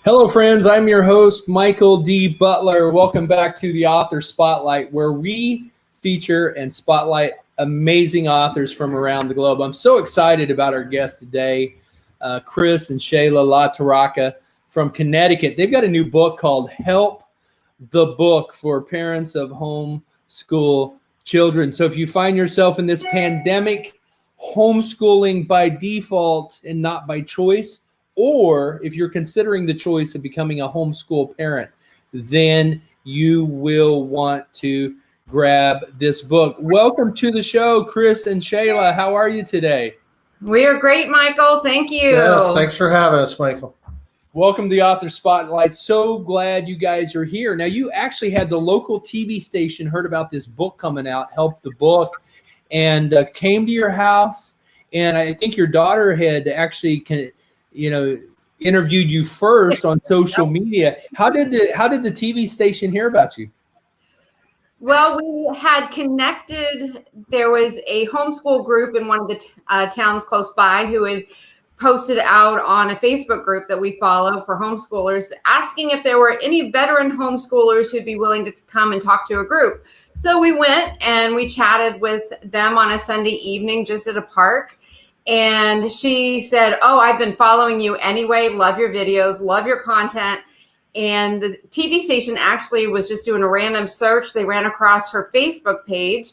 Hello, friends. I'm your host, Michael D. Butler. Welcome back to the Author Spotlight, where we feature and spotlight amazing authors from around the globe. I'm so excited about our guest today, Chris and Shala LaTorraca from Connecticut. They've got a new book called Help the Book for Parents of Homeschool Children. So if you find yourself in this pandemic, homeschooling by default and not by choice, or if you're considering the choice of becoming a homeschool parent, then you will want to grab this book. Welcome to the show, Chris and Shala. How are you today? We are great, Michael. Thank you. Yes, thanks for having us, Michael. Welcome to the Author Spotlight. So glad you guys are here. Now, you actually had the local TV station heard about this book coming out, Help the Book, and came to your house. And I think your daughter had actually interviewed you first on social media. How did the TV station hear about you? Well, we had connected. There was a homeschool group in one of the towns close by who had posted out on a Facebook group that we follow for homeschoolers, asking if there were any veteran homeschoolers who'd be willing to come and talk to a group. So we went and we chatted with them on a Sunday evening just at a park. And she said, "Oh, I've been following you anyway. Love your videos, love your content." And the TV station actually was just doing a random search. They ran across her Facebook page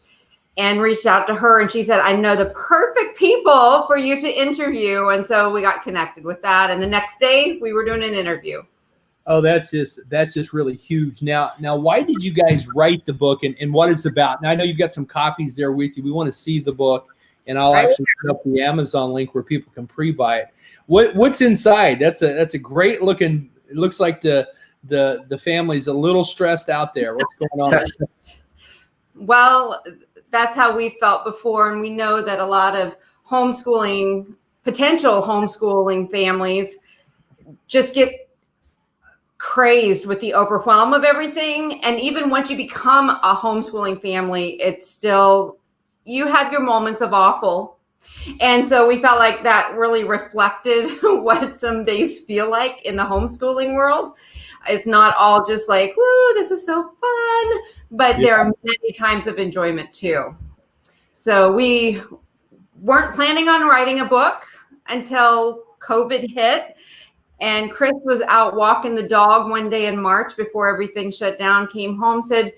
and reached out to her. And she said, "I know the perfect people for you to interview." And so we got connected with that. And the next day we were doing an interview. Oh, that's just really huge. Now, why did you guys write the book and what it's about? Now, I know you've got some copies there with you. We want to see the book. And I'll actually put up the Amazon link where people can pre-buy it. What's inside? That's a great looking. It looks like the family's a little stressed out there. What's going on? Well, that's how we felt before, and we know that a lot of potential homeschooling families just get crazed with the overwhelm of everything. And even once you become a homeschooling family, it's still, you have your moments of awful. And so we felt like that really reflected what some days feel like in the homeschooling world. It's not all just like, woo, this is so fun, but there are many times of enjoyment too. So we weren't planning on writing a book until COVID hit. And Chris was out walking the dog one day in March before everything shut down, came home, said,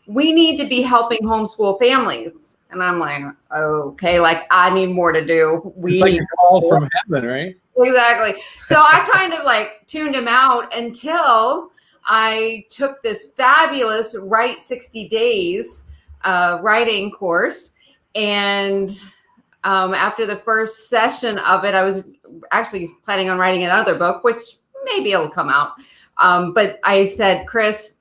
"We need to be helping homeschool families." And I'm like, okay, like I need more to do. It's like a call from heaven, right? Exactly. So I kind of like tuned him out until I took this fabulous Write 60 Days writing course. And after the first session of it, I was actually planning on writing another book, which maybe it'll come out. But I said, "Chris,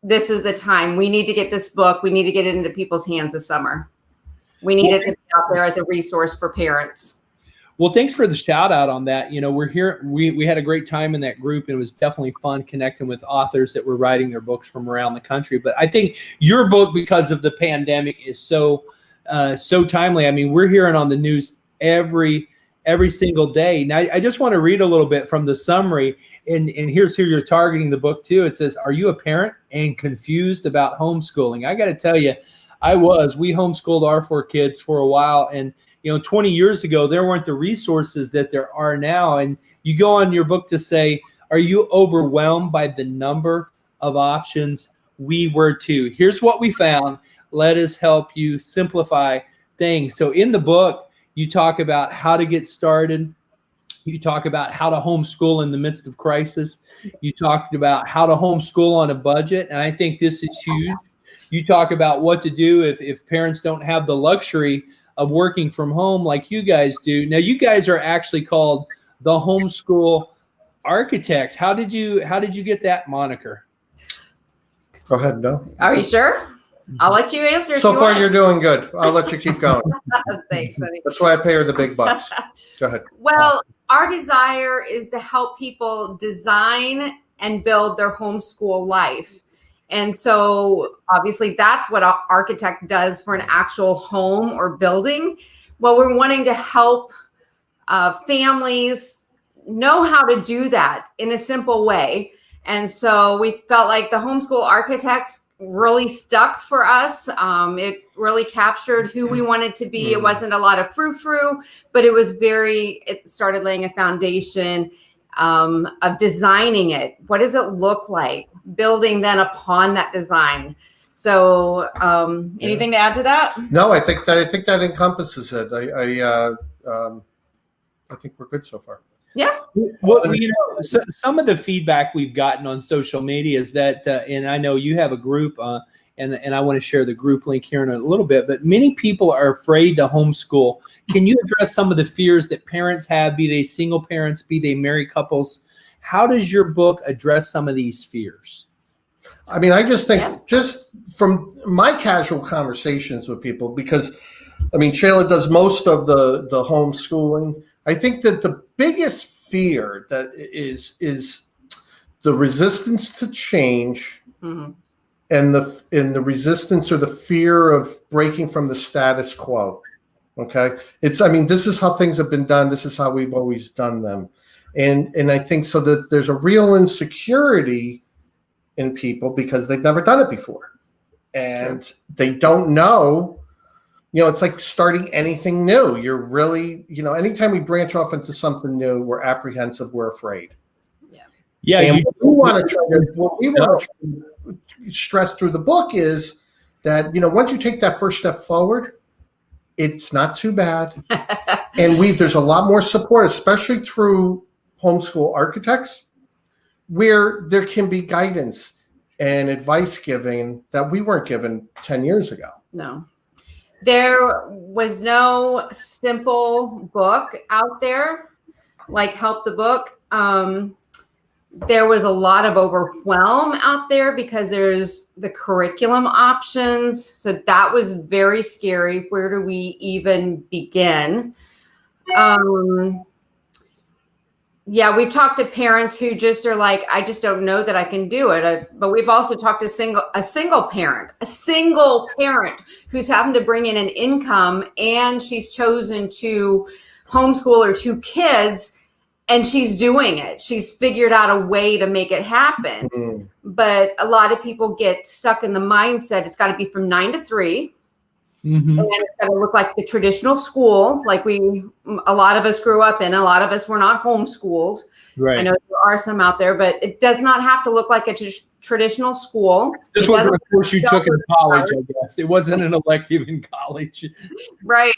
this is the time. We need to get this book. We need to get it into people's hands this summer. We need it to be out there as a resource for parents." Well, thanks for the shout out on that. We're here. We had a great time in that group, and it was definitely fun connecting with authors that were writing their books from around the country. But I think your book, because of the pandemic, is so timely. I mean, we're hearing on the news every single day. Now, I just want to read a little bit from the summary, and here's who you're targeting the book to. It says, "Are you a parent and confused about homeschooling?" I got to tell you, we homeschooled our 4 kids for a while, and 20 years ago, there weren't the resources that there are now. And you go on your book to say, "Are you overwhelmed by the number of options?" We were too. Here's what we found. Let us help you simplify things. So in the book, you talk about how to get started. You talk about how to homeschool in the midst of crisis. You talked about how to homeschool on a budget. And I think this is huge. You talk about what to do if parents don't have the luxury of working from home like you guys do. Now, you guys are actually called the Homeschool Architects. How did you get that moniker? Go ahead, no. Are you sure? I'll let you answer. So far, you're doing good. I'll let you keep going. Thanks, honey. That's why I pay her the big bucks. Go ahead. Well, our desire is to help people design and build their homeschool life. And so obviously that's what an architect does for an actual home or building. Well, we're wanting to help families know how to do that in a simple way. And so we felt like the Homeschool Architects really stuck for us. It really captured who we wanted to be. It wasn't a lot of frou-frou, but it started laying a foundation of designing it. What does it look like? Building then upon that design. So anything to add to that? No, I think that encompasses it. I think we're good so far. Yeah. Well, so some of the feedback we've gotten on social media is that, and I know you have a group, and I want to share the group link here in a little bit, but many people are afraid to homeschool. Can you address some of the fears that parents have, be they single parents, be they married couples? How does your book address some of these fears? I mean, I just think, just from my casual conversations with people, because, I mean, Shala does most of the homeschooling. I think that the biggest fear that is the resistance to change, and the resistance or the fear of breaking from the status quo. Okay, I mean, this is how things have been done. This is how we've always done them, and I think so that there's a real insecurity in people because they've never done it before, and they don't know. It's like starting anything new. You're really, anytime we branch off into something new, we're apprehensive, we're afraid. Yeah. And what we want to stress through the book is that, once you take that first step forward, it's not too bad. And there's a lot more support, especially through Homeschool Architects, where there can be guidance and advice giving that we weren't given 10 years ago. No. There was no simple book out there like Help the Book. There was a lot of overwhelm out there because there's the curriculum options. So that was very scary. Where do we even begin? Yeah, we've talked to parents who just are like, I just don't know that I can do it. But we've also talked to a single parent who's having to bring in an income, and she's chosen to homeschool her 2 kids, and she's doing it. She's figured out a way to make it happen. Mm-hmm. But a lot of people get stuck in the mindset, it's got to be from 9 to 3. Mm-hmm. And it's got to look like the traditional school, like a lot of us grew up in. A lot of us were not homeschooled. Right. I know there are some out there, but it does not have to look like a traditional school. This wasn't a course you took in college, I guess. It wasn't an elective in college. Right.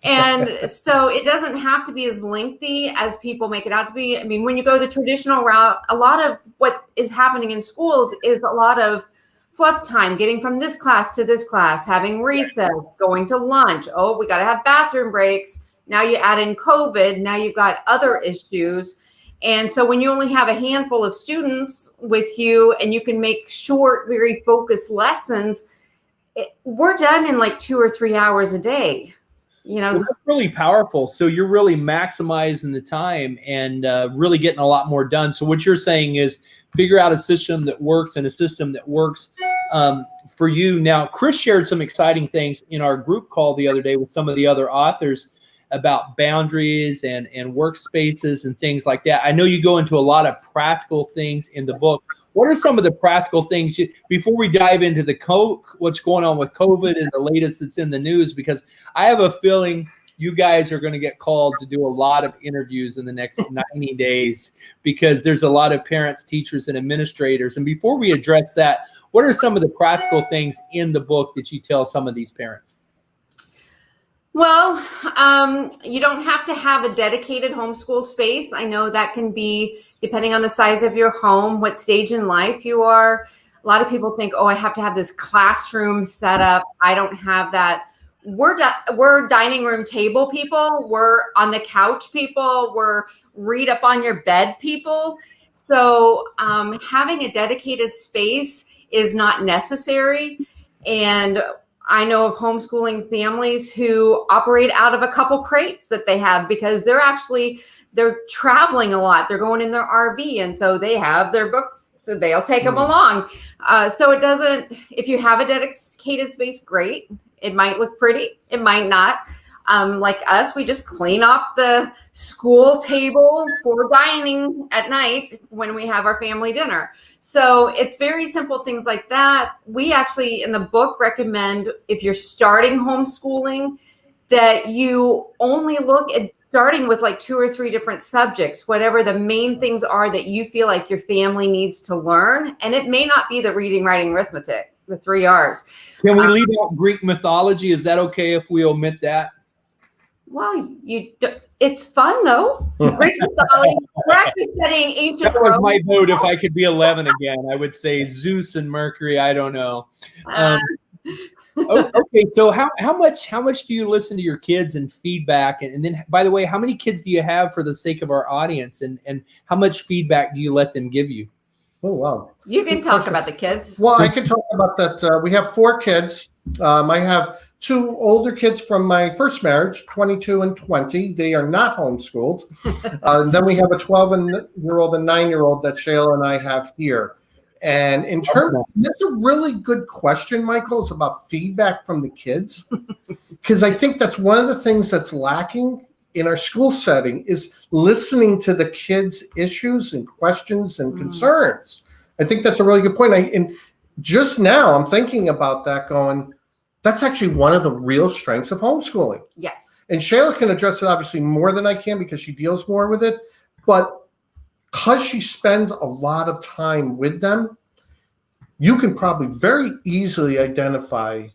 And so it doesn't have to be as lengthy as people make it out to be. I mean, when you go the traditional route, a lot of what is happening in schools is a lot of fluff time, getting from this class to this class, having recess, going to lunch. Oh, we got to have bathroom breaks. Now you add in COVID. Now you've got other issues. And so when you only have a handful of students with you and you can make short, very focused lessons, we're done in like 2 or 3 hours a day. Well, that's really powerful. So you're really maximizing the time and really getting a lot more done. So what you're saying is figure out a system that works and a system that works for you. Now, Chris shared some exciting things in our group call the other day with some of the other authors about boundaries and workspaces and things like that. I know you go into a lot of practical things in the book. What are some of the practical things before we dive into what's going on with COVID and the latest that's in the news? Because I have a feeling you guys are going to get called to do a lot of interviews in the next 90 days because there's a lot of parents, teachers, and administrators. And before we address that, what are some of the practical things in the book that you tell some of these parents? Well, you don't have to have a dedicated homeschool space. I know that can be depending on the size of your home, what stage in life you are. A lot of people think, oh, I have to have this classroom set up. I don't have that. We're dining room table people. We're on the couch people. We're read up on your bed people. So having a dedicated space is not necessary. And I know of homeschooling families who operate out of a couple crates that they have because they're traveling a lot. They're going in their RV. And so they have their book, so they'll take them along. So it doesn't, if you have a dedicated space, great. It might look pretty. It might not. Like us, we just clean off the school table for dining at night when we have our family dinner. So it's very simple things like that. We actually, in the book, recommend if you're starting homeschooling, that you only look at starting with like 2 or 3 different subjects, whatever the main things are that you feel like your family needs to learn. And it may not be the reading, writing, arithmetic, the 3 R's. Can we leave out Greek mythology? Is that okay if we omit that? Well, it's fun though. Greek mythology. We're actually studying ancient That was Rome. my vote. If I could be 11 again, I would say Zeus and Mercury. I don't know. Okay, so how much do you listen to your kids and feedback? And then, by the way, how many kids do you have for the sake of our audience? And how much feedback do you let them give you? Oh, wow. You can talk about the kids. Well, I can talk about that. We have 4 kids. I have 2 older kids from my first marriage, 22 and 20. They are not homeschooled. And then we have a 12-year-old and 9-year-old that Shala and I have here. And in terms, that's a really good question, Michael, is about feedback from the kids. Because I think that's one of the things that's lacking in our school setting is listening to the kids' issues and questions and concerns. I think that's a really good point. And just now I'm thinking about that going, that's actually one of the real strengths of homeschooling. Yes. And Shala can address it obviously more than I can because she deals more with it. But because she spends a lot of time with them, you can probably very easily identify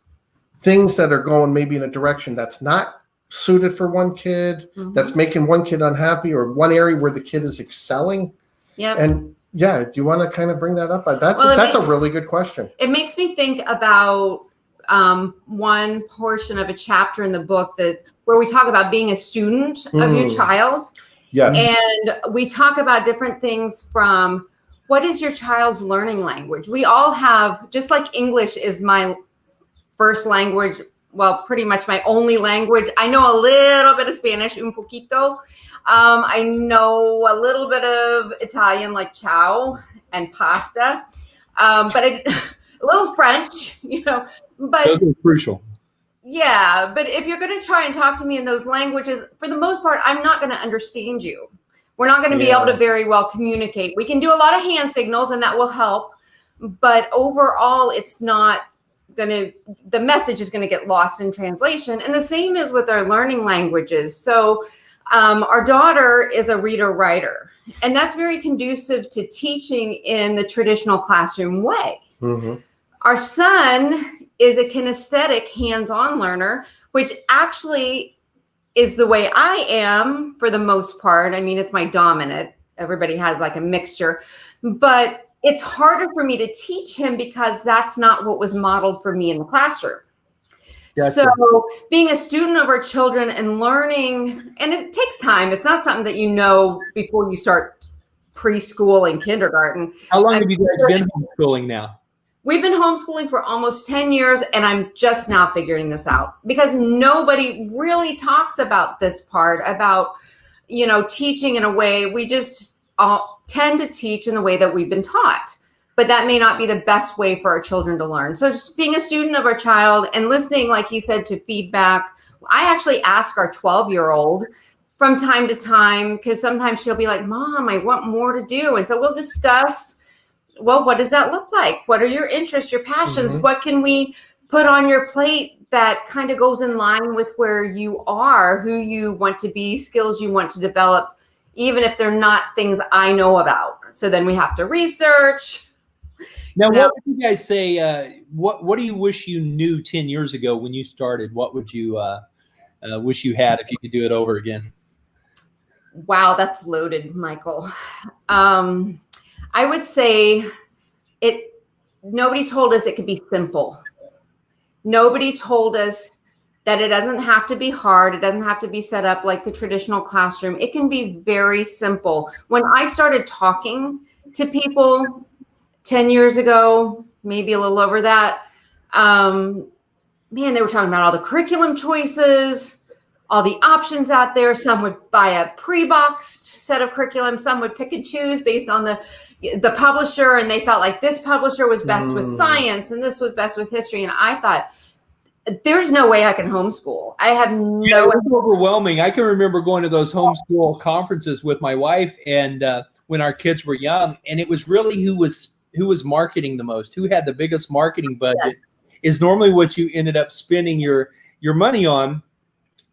things that are going maybe in a direction that's not suited for one kid, that's making one kid unhappy, or one area where the kid is excelling. Yeah. And yeah, do you want to kind of bring that up? That's a really good question. It makes me think about one portion of a chapter in the book where we talk about being a student of your child. Yes. And we talk about different things from what is your child's learning language? We all have, just like English is my first language, well, pretty much my only language. I know a little bit of Spanish, un poquito. I know a little bit of Italian, like ciao and pasta, but a little French, But those are crucial. Yeah, but if you're going to try and talk to me in those languages, for the most part, I'm not going to understand you. We're not going to be able to very well communicate. We can do a lot of hand signals, and that will help. But overall, it's not going to, the message is going to get lost in translation. And the same is with our learning languages. So our daughter is a reader-writer, and that's very conducive to teaching in the traditional classroom way. Our son is a kinesthetic hands-on learner, which actually is the way I am for the most part. I mean, it's my dominant. Everybody has like a mixture, but it's harder for me to teach him because that's not what was modeled for me in the classroom. Gotcha. So being a student of our children and learning, and it takes time. It's not something that you know before you start preschool and kindergarten. How long have you guys been homeschooling now? We've been homeschooling for almost 10 years, and I'm just now figuring this out because nobody really talks about this part, about, teaching in a way. We just tend to teach in the way that we've been taught, but that may not be the best way for our children to learn. So just being a student of our child and listening, like he said, to feedback. I actually ask our 12-year-old from time to time, because sometimes she'll be like, Mom, I want more to do. And so we'll discuss, well, what does that look like? What are your interests, your passions? What can we put on your plate that kind of goes in line with where you are, who you want to be, skills you want to develop, even if they're not things I know about. So then we have to research. Now, what would you guys say? What do you wish you knew 10 years ago when you started? What would you wish you had if you could do it over again? Wow, that's loaded, Michael. I would say nobody told us it could be simple. Nobody told us that it doesn't have to be hard. It doesn't have to be set up like the traditional classroom. It can be very simple. When I started talking to people 10 years ago, maybe a little over that, they were talking about all the curriculum choices, all the options out there. Some would buy a pre-boxed set of curriculum. Some would pick and choose based on the publisher, and they felt like this publisher was best with science and this was best with history. And I thought, there's no way I can homeschool. I have Yeah, no. it was overwhelming. I can remember going to those homeschool conferences with my wife, and when our kids were young, and it was really who was marketing the most, who had the biggest marketing budget, is normally what you ended up spending your money on.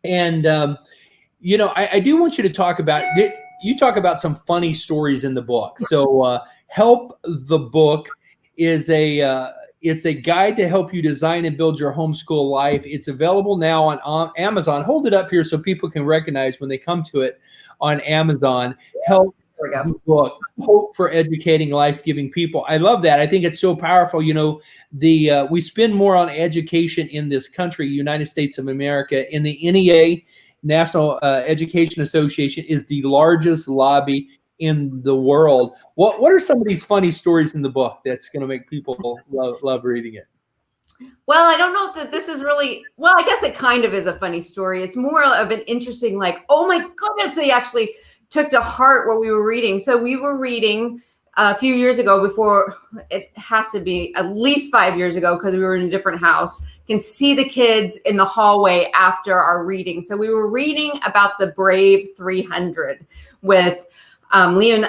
And I do want you to talk about. You talk about some funny stories in the book. So, Help the Book is it's a guide to help you design and build your homeschool life. It's available now on Amazon. Hold it up here so people can recognize when they come to it on Amazon. Help the Book, Hope for Educating Life-Giving People. I love that. I think it's so powerful. We spend more on education in this country, United States of America, in the NEA, National Education Association, is the largest lobby in the world. What are some of these funny stories in the book that's going to make people love reading it? Well, I don't know that this is really, well, I guess it kind of is a funny story. It's more of an interesting, like, oh my goodness, they actually took to heart what we were reading. So we were reading a few years ago, before, it has to be at least 5 years ago, because we were in a different house, can see the kids in the hallway after our reading. So we were reading about the brave 300 with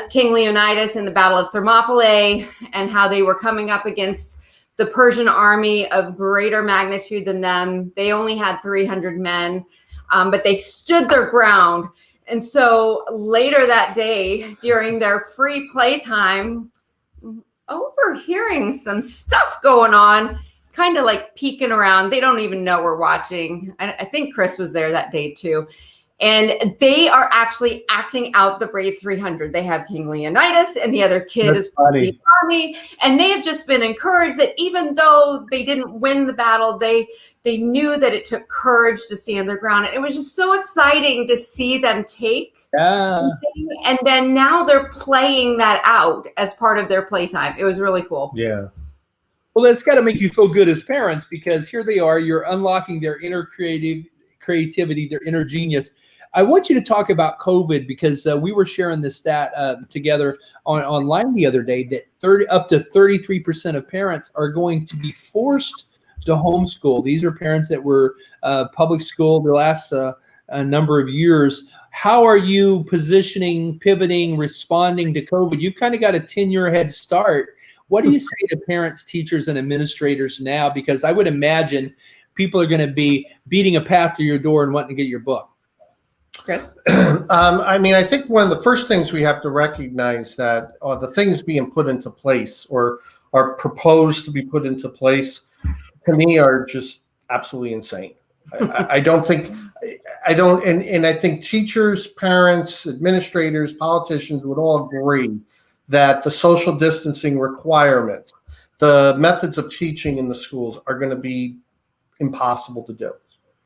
King Leonidas in the Battle of Thermopylae, and how they were coming up against the Persian army of greater magnitude than them. They only had 300 men, but they stood their ground. And so later that day, during their free playtime, overhearing some stuff going on, kind of like peeking around. They don't even know we're watching. I think Chris was there that day too. And they are actually acting out the Brave 300. They have King Leonidas, and the other kid is part of the army. And they have just been encouraged that even though they didn't win the battle, they knew that it took courage to stand their ground. And it was just so exciting to see them take. Yeah. And then now they're playing that out as part of their playtime. It was really cool. Yeah. Well, that's got to make you feel good as parents, because here they are. You're unlocking their inner creativity, their inner genius. I want you to talk about COVID, because we were sharing this stat together online the other day that up to 33% of parents are going to be forced to homeschool. These are parents that were public school the last number of years. How are you positioning, pivoting, responding to COVID? You've kind of got a 10-year head start. What do you say to parents, teachers, and administrators now? Because I would imagine people are going to be beating a path to your door and wanting to get your book. Chris? I think one of the first things we have to recognize that the things being put into place or are proposed to be put into place, to me, are just absolutely insane. I think teachers, parents, administrators, politicians would all agree that the social distancing requirements, the methods of teaching in the schools, are going to be impossible to do.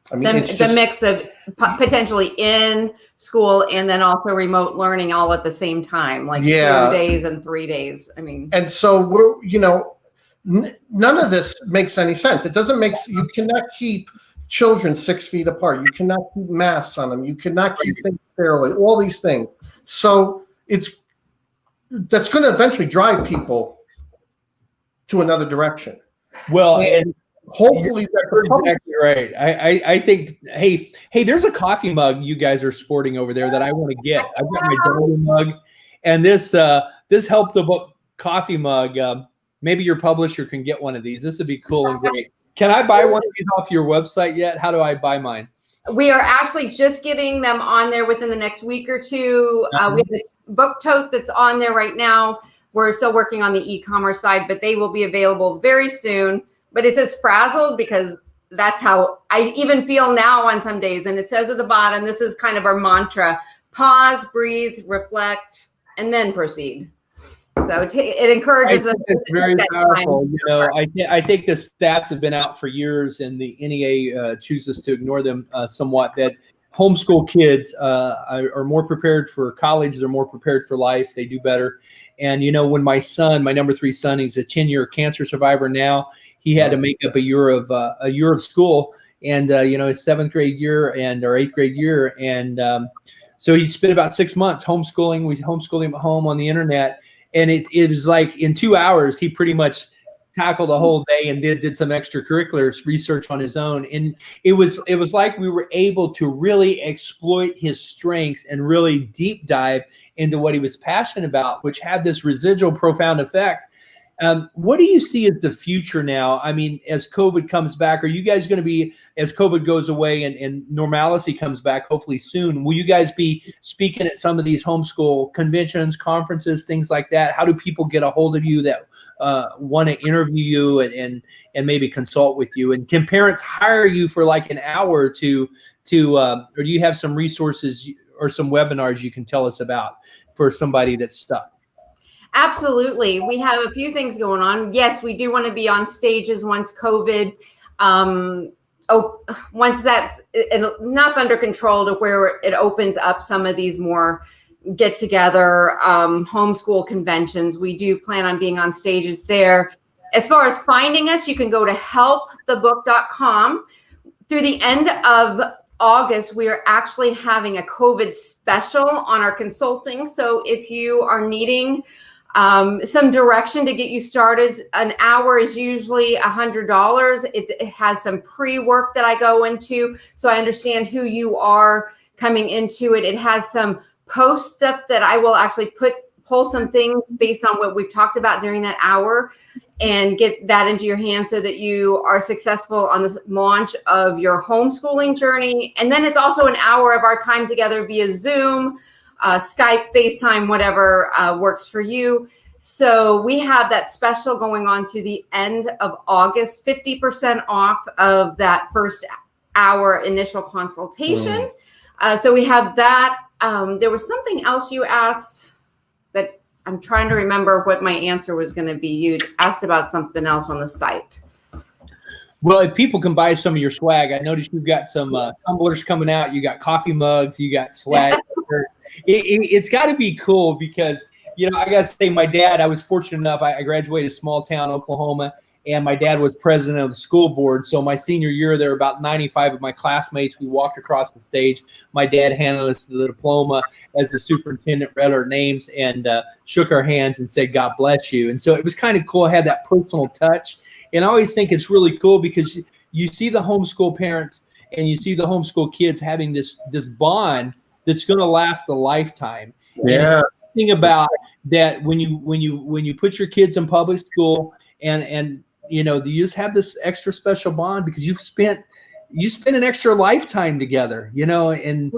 The mix of potentially in school and then also remote learning all at the same time, like 2 days and 3 days. And so none of this makes any sense. It doesn't you cannot keep children 6 feet apart. You cannot keep masks on them. You cannot keep things fairly, all these things. So that's going to eventually drive people to another direction. Well, and hopefully that's exactly right. I think, hey, there's a coffee mug you guys are sporting over there that I want to get. I've got my Dolly mug, and this Help the Book coffee mug. Maybe your publisher can get one of these. This would be cool and great. Can I buy one of these off your website yet? How do I buy mine? We are actually just getting them on there within the next week or two. We have a book tote that's on there right now. We're still working on the e-commerce side, but they will be available very soon. But it says frazzled because that's how I even feel now on some days. And it says at the bottom, this is kind of our mantra: pause, breathe, reflect, and then proceed. So it encourages us. It's very powerful. I think the stats have been out for years, and the NEA chooses to ignore them somewhat. That homeschool kids are more prepared for college. They're more prepared for life. They do better. And when my son, my number 3 son, he's a 10-year cancer survivor now. He had to make up a year of school, and his 7th grade year and our 8th grade year, and so he spent about 6 months homeschooling. We homeschooled him at home on the internet. And it was like in 2 hours, he pretty much tackled a whole day and did some extracurricular research on his own. And it was like we were able to really exploit his strengths and really deep dive into what he was passionate about, which had this residual profound effect. What do you see as the future now? I mean, as COVID comes back, are you guys going to be, as COVID goes away and normalcy comes back, hopefully soon, will you guys be speaking at some of these homeschool conventions, conferences, things like that? How do people get a hold of you that want to interview you and maybe consult with you? And can parents hire you for like an hour or two or do you have some resources or some webinars you can tell us about for somebody that's stuck? Absolutely. We have a few things going on. Yes, we do want to be on stages once COVID, once that's enough under control to where it opens up some of these more get together homeschool conventions. We do plan on being on stages there. As far as finding us, you can go to helpthebook.com. Through the end of August, we are actually having a COVID special on our consulting. So if you are needing some direction to get you started, an hour is usually $100. It has some pre-work that I go into, so I understand who you are coming into it. It has some post stuff that I will actually pull some things based on what we've talked about during that hour and get that into your hands so that you are successful on the launch of your homeschooling journey. And then it's also an hour of our time together via Zoom, Skype, FaceTime, whatever works for you. So we have that special going on through the end of August, 50% off of that first hour initial consultation. So we have that. There was something else you asked that I'm trying to remember what my answer was going to be. You asked about something else on the site. Well, if people can buy some of your swag, I noticed you've got some tumblers coming out. You got coffee mugs. You got swag. It's got to be cool because, you know, I got to say my dad, I was fortunate enough. I graduated small town, Oklahoma, and my dad was president of the school board. So my senior year, there were about 95 of my classmates. We walked across the stage. My dad handed us the diploma as the superintendent, read our names, and shook our hands and said, "God bless you." And so it was kind of cool. I had that personal touch. And I always think it's really cool because you see the homeschool parents and you see the homeschool kids having this bond that's going to last a lifetime. Yeah. And the thing about that, when you put your kids in public school and you know, you just have this extra special bond because you spent an extra lifetime together, you know, and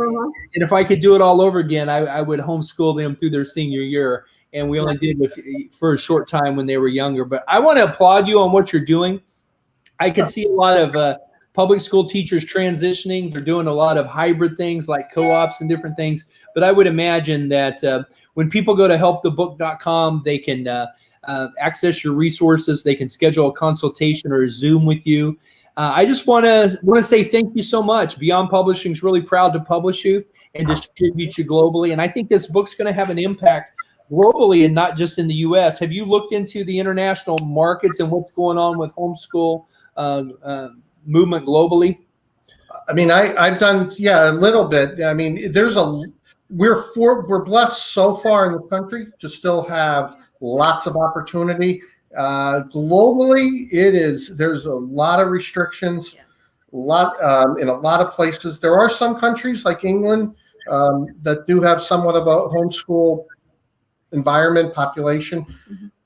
if I could do it all over again, I would homeschool them through their senior year. And we only did it for a short time when they were younger. But I want to applaud you on what you're doing. I can see a lot of public school teachers transitioning. They're doing a lot of hybrid things like co-ops and different things. But I would imagine that when people go to helpthebook.com, they can access your resources. They can schedule a consultation or a Zoom with you. I just want to say thank you so much. Beyond Publishing is really proud to publish you and distribute you globally. And I think this book's going to have an impact globally and not just in the U.S. Have you looked into the international markets and what's going on with homeschool movement globally? I mean, I've done, a little bit. I mean, we're blessed so far in the country to still have lots of opportunity. Globally, there's a lot of restrictions, in a lot of places. There are some countries like England that do have somewhat of a homeschool environment, population,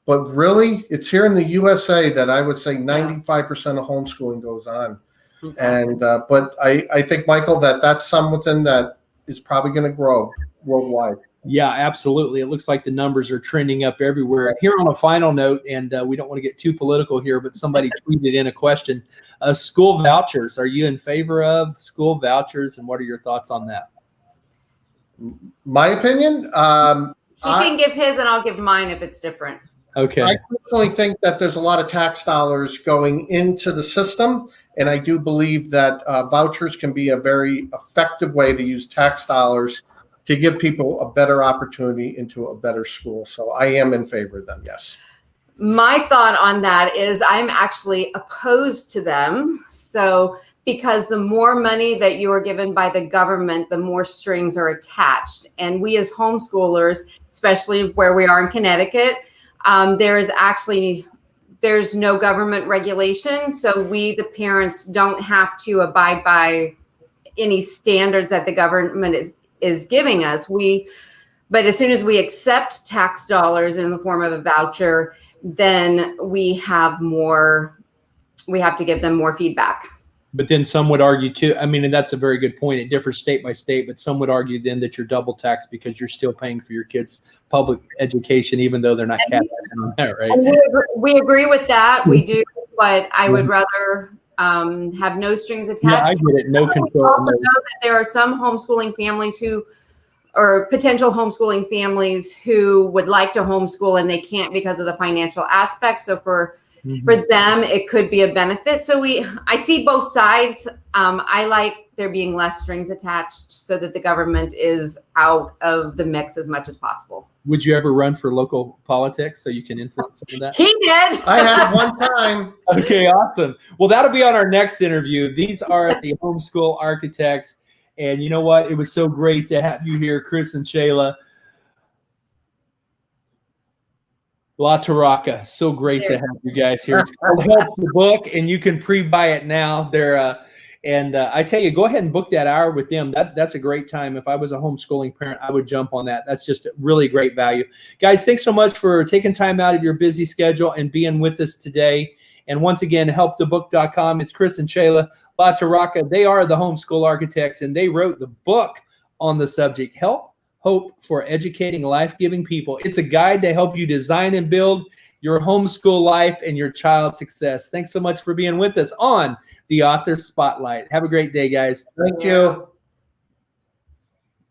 but really it's here in the USA that I would say 95% of homeschooling goes on. And but I think, Michael, that's something that is probably going to grow worldwide. Yeah, absolutely. It looks like the numbers are trending up everywhere. Here on a final note, and we don't want to get too political here, but somebody tweeted in a question, school vouchers. Are you in favor of school vouchers, and what are your thoughts on that? My opinion, he can give his and I'll give mine if it's different. Okay. I personally think that there's a lot of tax dollars going into the system, and I do believe that vouchers can be a very effective way to use tax dollars to give people a better opportunity into a better school. So I am in favor of them, yes. My thought on that is I'm actually opposed to them. So because the more money that you are given by the government, the more strings are attached. And we as homeschoolers, especially where we are in Connecticut, there there's no government regulation, so we, the parents, don't have to abide by any standards that the government is giving us. But as soon as we accept tax dollars in the form of a voucher, then we have to give them more feedback. But then some would argue too, I mean, and that's a very good point. It differs state by state, but some would argue then that you're double taxed because you're still paying for your kids' public education, even though they're not capped on that, right? We agree with that. We do, but I would rather have no strings attached. Yeah, I get it. No control. We also know that there are some homeschooling families or potential homeschooling families who would like to homeschool and they can't because of the financial aspect. So for them, it could be a benefit. So I see both sides. I like there being less strings attached so that the government is out of the mix as much as possible. Would you ever run for local politics so you can influence some of that? He did. I have one time. Okay, awesome. Well, that'll be on our next interview. These are the Homeschool Architects. And you know what? It was so great to have you here, Chris and Shala LaTorraca. So great to have you guys here. It's called Help the Book, and you can pre-buy it now. I tell you, go ahead and book that hour with them. That's a great time. If I was a homeschooling parent, I would jump on that. That's just really great value. Guys, thanks so much for taking time out of your busy schedule and being with us today. And once again, helpthebook.com. It's Chris and Shala LaTorraca. They are the Homeschool Architects, and they wrote the book on the subject, Hope for Educating Life-Giving People. It's a guide to help you design and build your homeschool life and your child's success. Thanks so much for being with us on the Author Spotlight. Have a great day, guys. Thank you.